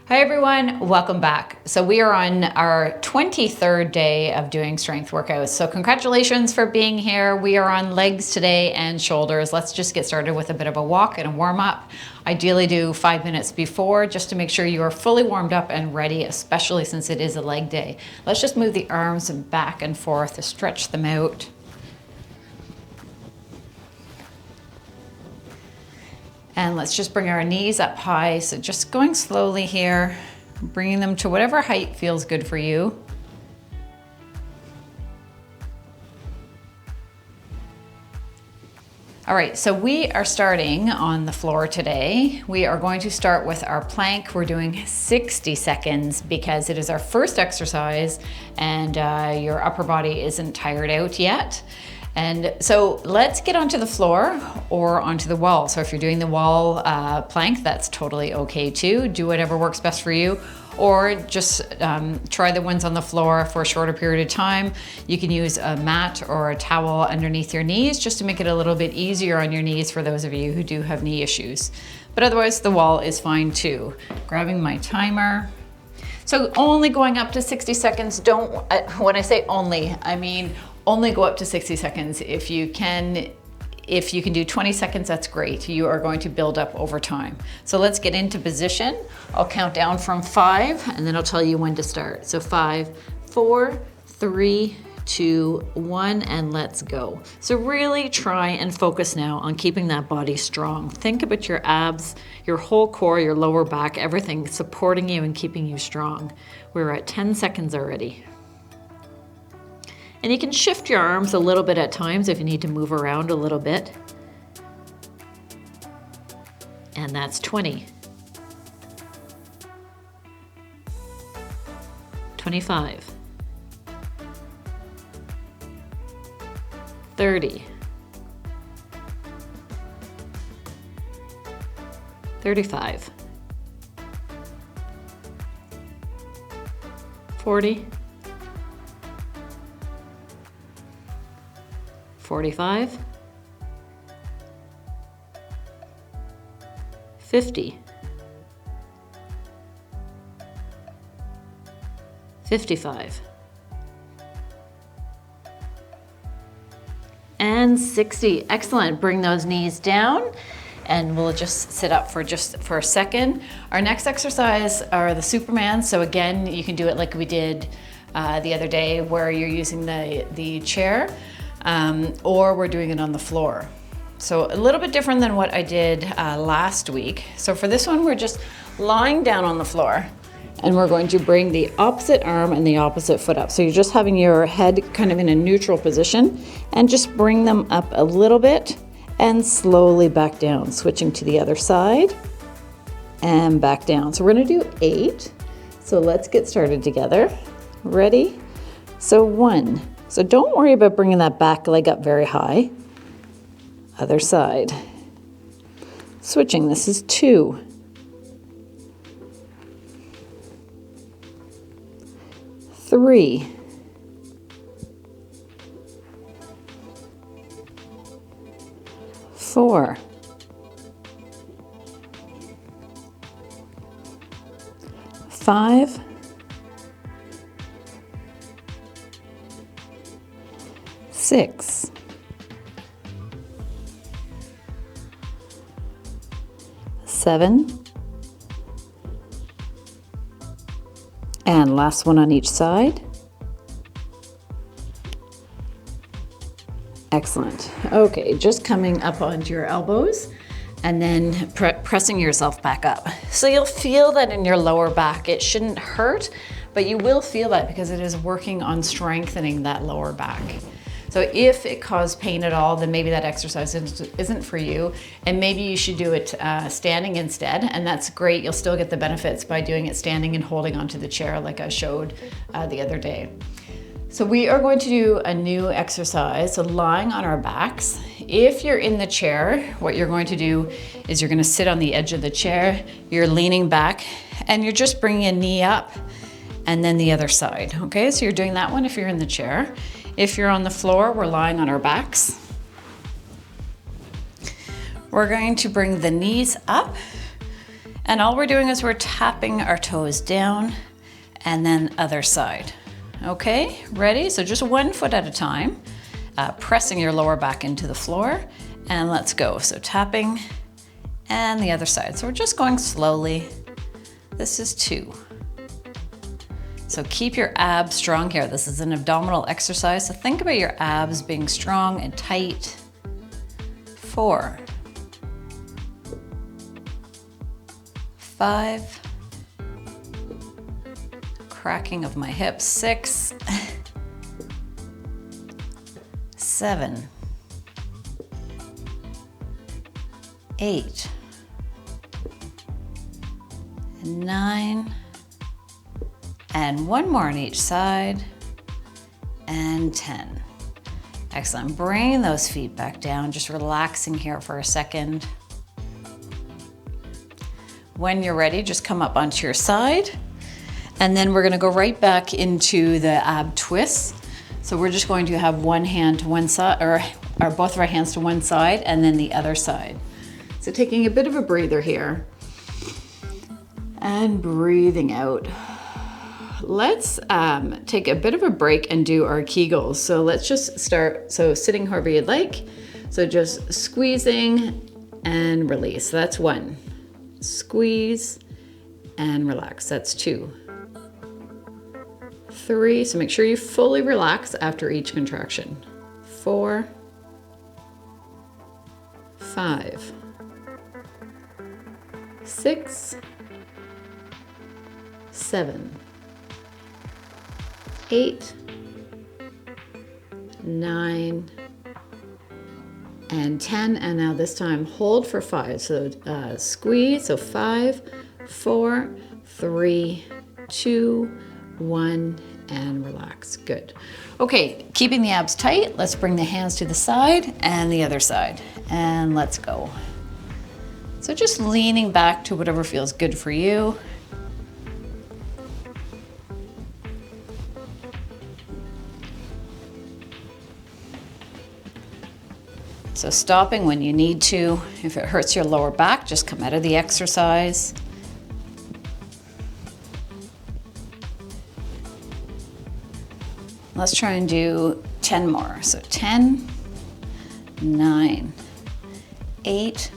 Hi everyone, welcome back. So we are on our 23rd day of doing strength workouts. So congratulations for being here. We are on legs today and shoulders. Let's just get started with a bit of a walk and a warm up. Ideally do 5 minutes before just to make sure you are fully warmed up and ready, especially since it is a leg day. Let's just move the arms back and forth to stretch them out. And let's just bring our knees up high. So just going slowly here, bringing them to whatever height feels good for you. All right, so we are starting on the floor today. We are going to start with our plank. We're doing 60 seconds because it is our first exercise and your upper body isn't tired out yet. And so let's get onto the floor or onto the wall. So if you're doing the wall plank, that's totally okay too. Do whatever works best for you, or just try the ones on the floor for a shorter period of time. You can use a mat or a towel underneath your knees just to make it a little bit easier on your knees for those of you who do have knee issues. But otherwise the wall is fine too. Grabbing my timer. So only going up to 60 seconds. When I say only, I mean only go up to 60 seconds. If you can do 20 seconds, that's great. You are going to build up over time. So let's get into position. I'll count down from 5 and then I'll tell you when to start. So 5, 4, 3, 2, 1, and let's go. So really try and focus now on keeping that body strong. Think about your abs, your whole core, your lower back, everything supporting you and keeping you strong. We're at 10 seconds already. And you can shift your arms a little bit at times if you need to move around a little bit. And that's 20. 25. 30. 35. 40. 45, 50, 55, and 60. Excellent. Bring those knees down and we'll just sit up for a second. Our next exercise are the Superman. So again, you can do it like we did the other day where you're using the chair. Or we're doing it on the floor. So a little bit different than what I did last week. So for this one, we're just lying down on the floor and we're going to bring the opposite arm and the opposite foot up. So you're just having your head kind of in a neutral position and just bring them up a little bit and slowly back down, switching to the other side and back down. So we're gonna do 8. So let's get started together. Ready? So 1. So don't worry about bringing that back leg up very high. Other side. Switching, this is 2. 3. 4. 5. 6. 7. And last one on each side. Excellent. Okay, just coming up onto your elbows and then pressing yourself back up. So you'll feel that in your lower back. It shouldn't hurt, but you will feel that because it is working on strengthening that lower back. So if it caused pain at all, then maybe that exercise isn't for you, and maybe you should do it standing instead, and that's great. You'll still get the benefits by doing it standing and holding onto the chair like I showed the other day. So we are going to do a new exercise, so lying on our backs. If you're in the chair, what you're going to do is you're going to sit on the edge of the chair, you're leaning back, and you're just bringing a knee up, and then the other side, okay? So you're doing that one if you're in the chair. If you're on the floor, we're lying on our backs. We're going to bring the knees up And all we're doing is we're tapping our toes down and then other side. Okay, ready? So just 1 foot at a time, pressing your lower back into the floor, and let's go. So tapping and the other side. So we're just going slowly. This is 2. So keep your abs strong here. This is an abdominal exercise, so think about your abs being strong and tight. 4, 5, cracking of my hips, 6, 7, 8, 9, and 1 more on each side, and 10. Excellent. Bring those feet back down, just relaxing here for a second. When you're ready, just come up onto your side, and then we're gonna go right back into the ab twists. So we're just going to have one hand to one side, or both of our hands to one side, and then the other side. So taking a bit of a breather here, and breathing out. Let's take a bit of a break and do our Kegels. So let's just start, so sitting however you'd like. So just squeezing and release. So that's 1. Squeeze and relax. That's 2. 3, so make sure you fully relax after each contraction. 4, 5, 6, 7, 8, 9, and 10. And now this time hold for 5. So squeeze, so 5, 4, 3, 2, 1, and relax. Good. Okay, keeping the abs tight, let's bring the hands to the side and the other side, and let's go. So just leaning back to whatever feels good for you. So stopping when you need to. If it hurts your lower back, just come out of the exercise. Let's try and do 10 more. So 10, 9, 8,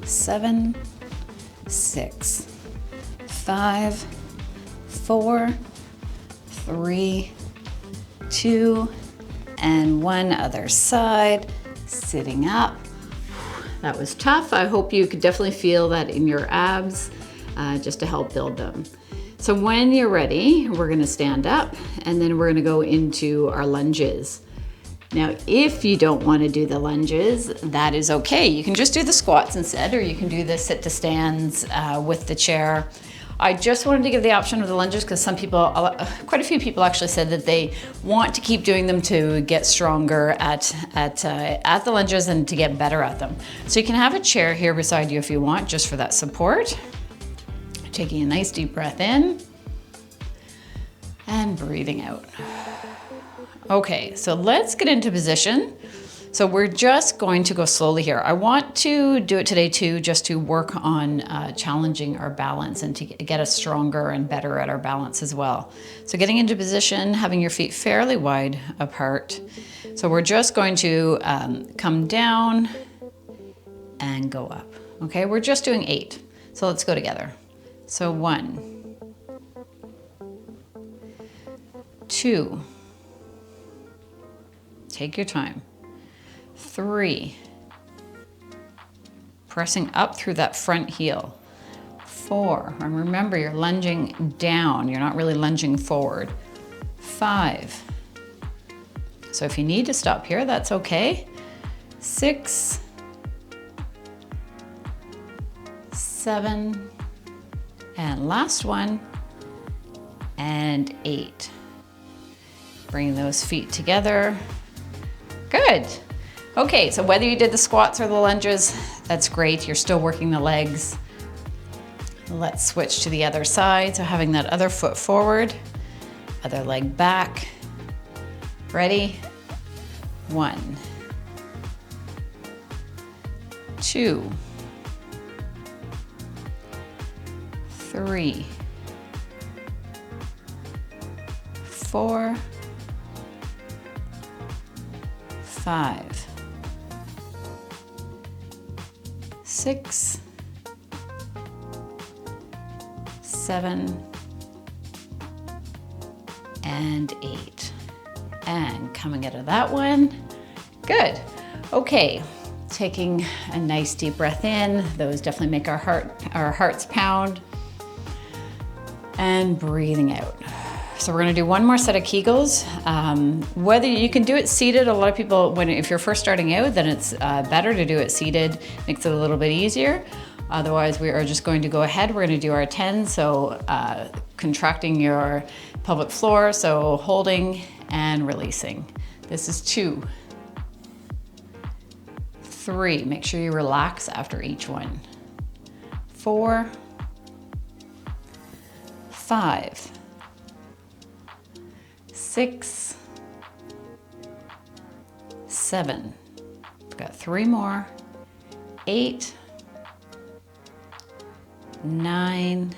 7, 6, 5, 4, 3, 2, and 1. Other side. Sitting up. That was tough. I hope you could definitely feel that in your abs, just to help build them. So when you're ready, we're gonna stand up, and then we're gonna go into our lunges. Now, if you don't wanna do the lunges, that is okay. You can just do the squats instead, or you can do the sit to stands with the chair. I just wanted to give the option of the lunges because some people, quite a few people actually said that they want to keep doing them to get stronger at the lunges and to get better at them. So you can have a chair here beside you if you want, just for that support. Taking a nice deep breath in and breathing out. Okay, so let's get into position. So we're just going to go slowly here. I want to do it today too, just to work on challenging our balance and to get us stronger and better at our balance as well. So getting into position, having your feet fairly wide apart. So we're just going to come down and go up. Okay, we're just doing 8. So let's go together. So 1, 2, take your time. 3, pressing up through that front heel. 4, and remember you're lunging down, you're not really lunging forward. 5, so if you need to stop here, that's okay. 6, 7, and last one, and 8. Bring those feet together. Good. Okay, so whether you did the squats or the lunges, that's great. You're still working the legs. Let's switch to the other side. So having that other foot forward, other leg back. Ready? 1, 2, 3, 4, 5, 6, 7, and 8. And coming out of that one, good. Okay, taking a nice deep breath in. Those definitely make our hearts pound. And breathing out. So we're gonna do one more set of Kegels. Whether you can do it seated, a lot of people, if you're first starting out, then it's better to do it seated, makes it a little bit easier. Otherwise, we are just going to go ahead. We're gonna do our 10, so contracting your pelvic floor, so holding and releasing. This is 2, 3, make sure you relax after each one. 4, 5, 6, 7, we've got 3 more, 8, 9,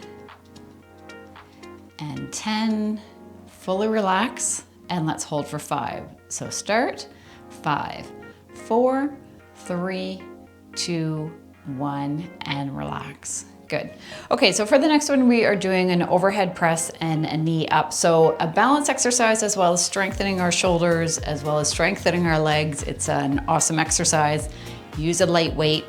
and 10. Fully relax, and let's hold for 5. So start, 5, 4, 3, 2, 1, and relax. Good. Okay, so for the next one, we are doing an overhead press and a knee up. So a balance exercise as well as strengthening our shoulders, as well as strengthening our legs. It's an awesome exercise. Use a light weight.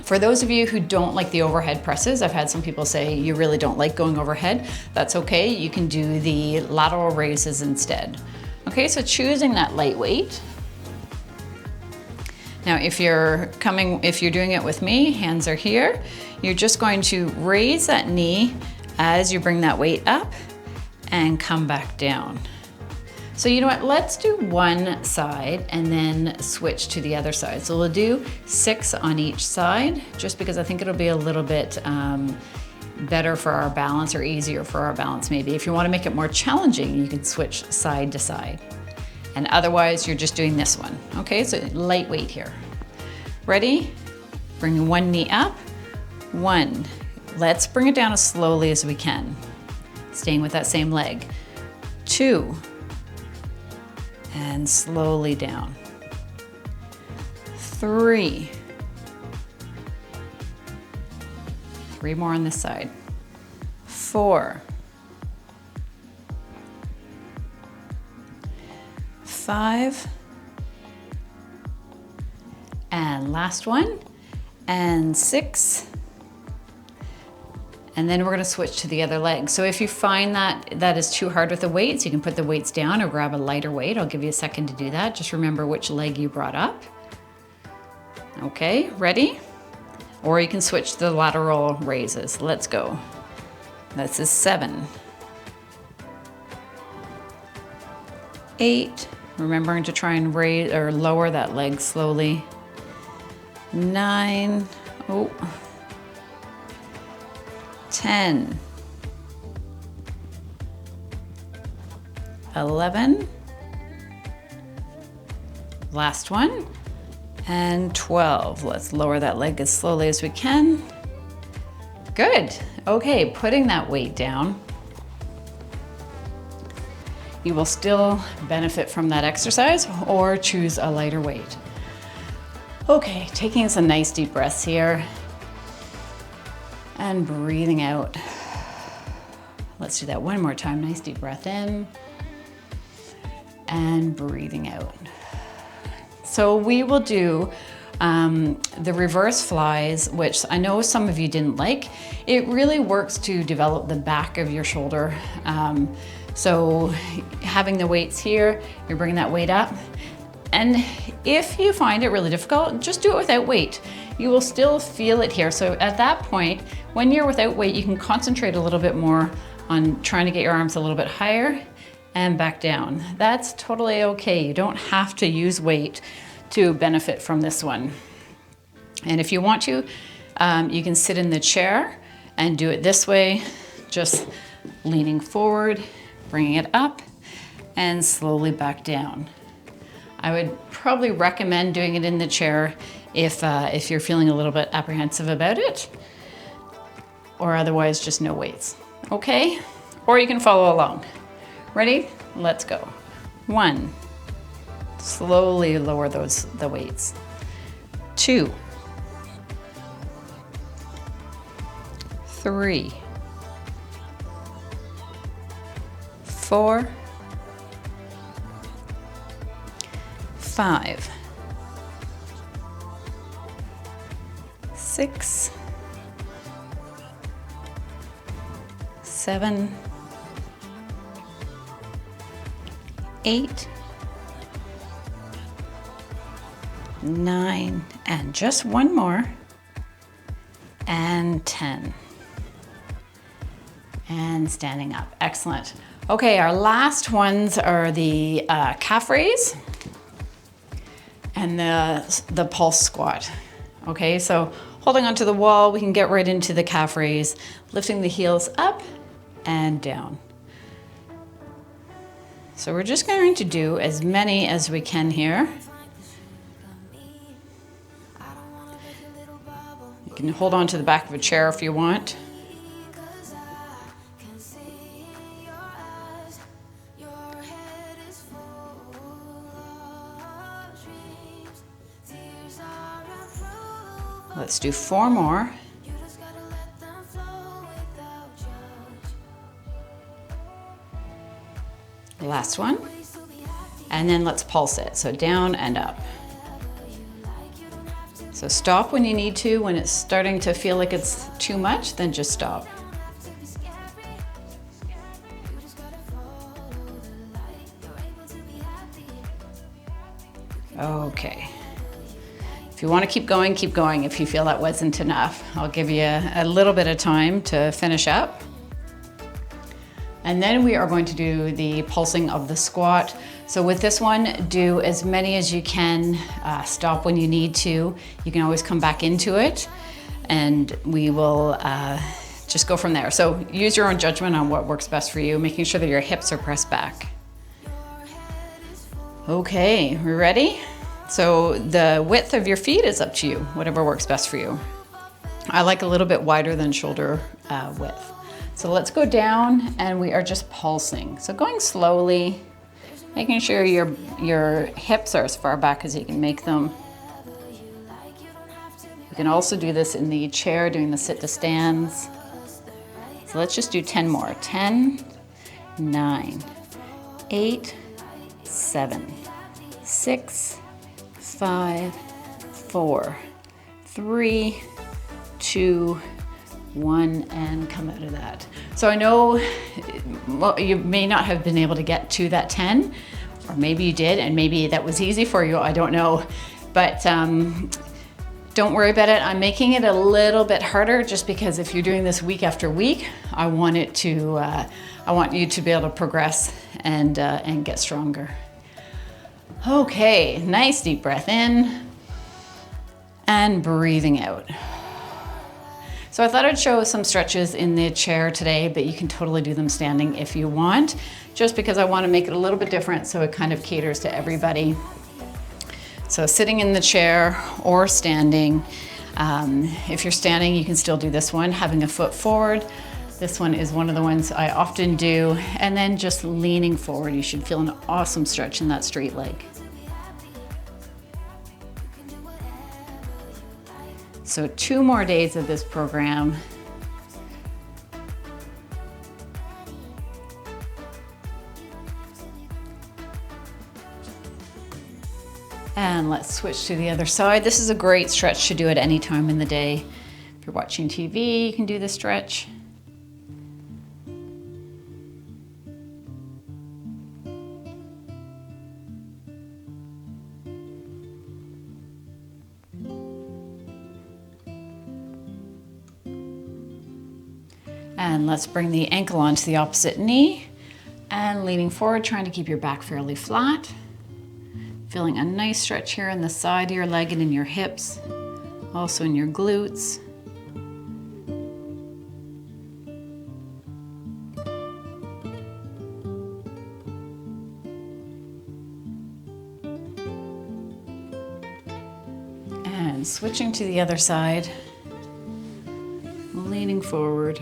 For those of you who don't like the overhead presses, I've had some people say you really don't like going overhead. That's okay, you can do the lateral raises instead. Okay, so choosing that light weight. Now, if you're doing it with me, hands are here, you're just going to raise that knee as you bring that weight up and come back down. So you know what, let's do one side and then switch to the other side. So we'll do 6 on each side, just because I think it'll be a little bit better for our balance, or easier for our balance maybe. If you want to make it more challenging, you can switch side to side. And otherwise, you're just doing this one. Okay, so lightweight here. Ready? Bring one knee up. 1. Let's bring it down as slowly as we can, staying with that same leg. 2. And slowly down. 3. 3 more on this side. 4. 5. And last one. And 6. And then we're gonna switch to the other leg. So if you find that is too hard with the weights, you can put the weights down or grab a lighter weight. I'll give you a second to do that. Just remember which leg you brought up. Okay, ready? Or you can switch to the lateral raises. Let's go. This is 7. 8, remembering to try and raise or lower that leg slowly. 9, 10, 11, last one, and 12. Let's lower that leg as slowly as we can. Good. Okay, putting that weight down. You will still benefit from that exercise or choose a lighter weight. Okay, taking some nice deep breaths here. And breathing out. Let's do that one more time. Nice deep breath in and breathing out. So we will do the reverse flies, which I know some of you didn't like. It really works to develop the back of your shoulder. So having the weights here, you're bringing that weight up. And if you find it really difficult, just do it without weight. You will still feel it here. So at that point, when you're without weight, you can concentrate a little bit more on trying to get your arms a little bit higher and back down. That's totally okay. You don't have to use weight to benefit from this one. And if you want to, you can sit in the chair and do it this way, just leaning forward, bringing it up, and slowly back down. I would probably recommend doing it in the chair if you're feeling a little bit apprehensive about it. or otherwise just no weights, okay? Or you can follow along. Ready? Let's go. 1, slowly lower the weights. 2, 3, 4, 5, 6, 7, 8, 9, and just one more, and 10. And standing up. Excellent. Okay, our last ones are the calf raise and the pulse squat. Okay, so holding onto the wall, we can get right into the calf raise, lifting the heels up and down. So we're just going to do as many as we can here. You can hold on to the back of a chair if you want. Let's do 4 more. Last one. And then let's pulse it. So down and up. So stop when you need to. When it's starting to feel like it's too much, then just stop. Okay. If you want to keep going, keep going. If you feel that wasn't enough, I'll give you a little bit of time to finish up. And then we are going to do the pulsing of the squat. So with this one, do as many as you can. Stop when you need to. You can always come back into it, and we will just go from there. So use your own judgment on what works best for you, making sure that your hips are pressed back. Okay, we ready? So the width of your feet is up to you, whatever works best for you. I like a little bit wider than shoulder width. So let's go down, and we are just pulsing. So going slowly, making sure your hips are as far back as you can make them. You can also do this in the chair, doing the sit to stands. So let's just do 10 more. 10, 9, 8, 7, 6, 5, 4, 3, 2, 1, and come out of that. So I know you may not have been able to get to that 10, or maybe you did, and maybe that was easy for you, I don't know. But don't worry about it. I'm making it a little bit harder just because if you're doing this week after week, I want you to be able to progress and get stronger. Okay, nice deep breath in and breathing out. So I thought I'd show some stretches in the chair today, but you can totally do them standing if you want, just because I want to make it a little bit different so it kind of caters to everybody. So sitting in the chair or standing. If you're standing, you can still do this one, having a foot forward. This one is one of the ones I often do. And then just leaning forward. You should feel an awesome stretch in that straight leg. So 2 more days of this program. And let's switch to the other side. This is a great stretch to do at any time in the day. If you're watching TV, you can do this stretch. And let's bring the ankle onto the opposite knee and leaning forward, trying to keep your back fairly flat. Feeling a nice stretch here in the side of your leg and in your hips, also in your glutes. And switching to the other side, leaning forward.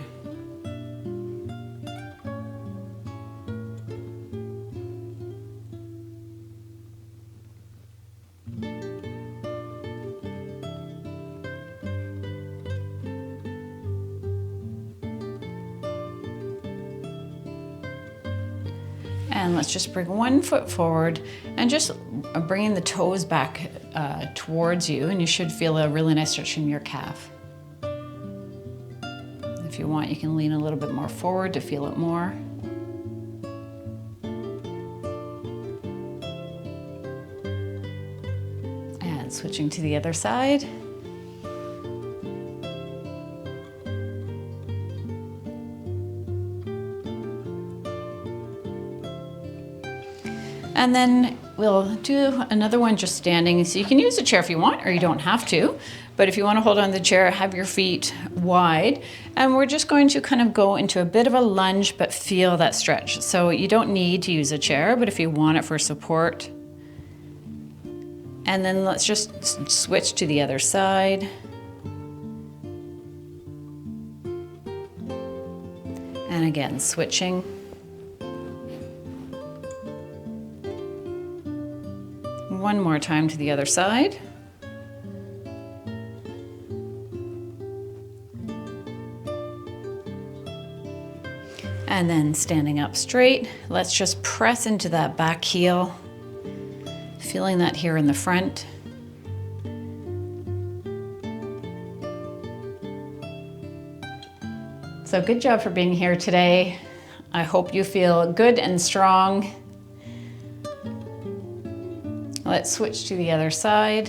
And let's just bring one foot forward and just bringing the toes back towards you, and you should feel a really nice stretch in your calf. If you want, you can lean a little bit more forward to feel it more. And switching to the other side. And then we'll do another one just standing. So you can use a chair if you want, or you don't have to. But if you want to hold on to the chair, have your feet wide. And we're just going to kind of go into a bit of a lunge, but feel that stretch. So you don't need to use a chair, but if you want it for support. And then let's just switch to the other side. And again, switching. One more time to the other side. And then standing up straight, let's just press into that back heel, feeling that here in the front. So good job for being here today. I hope you feel good and strong. Let's switch to the other side.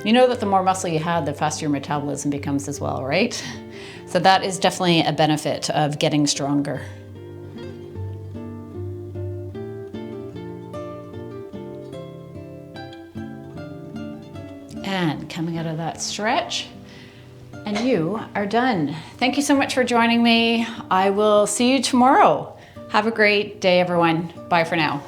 You know that the more muscle you have, the faster your metabolism becomes as well, right? So that is definitely a benefit of getting stronger. And coming out of that stretch, and you are done. Thank you so much for joining me. I will see you tomorrow. Have a great day, everyone. Bye for now.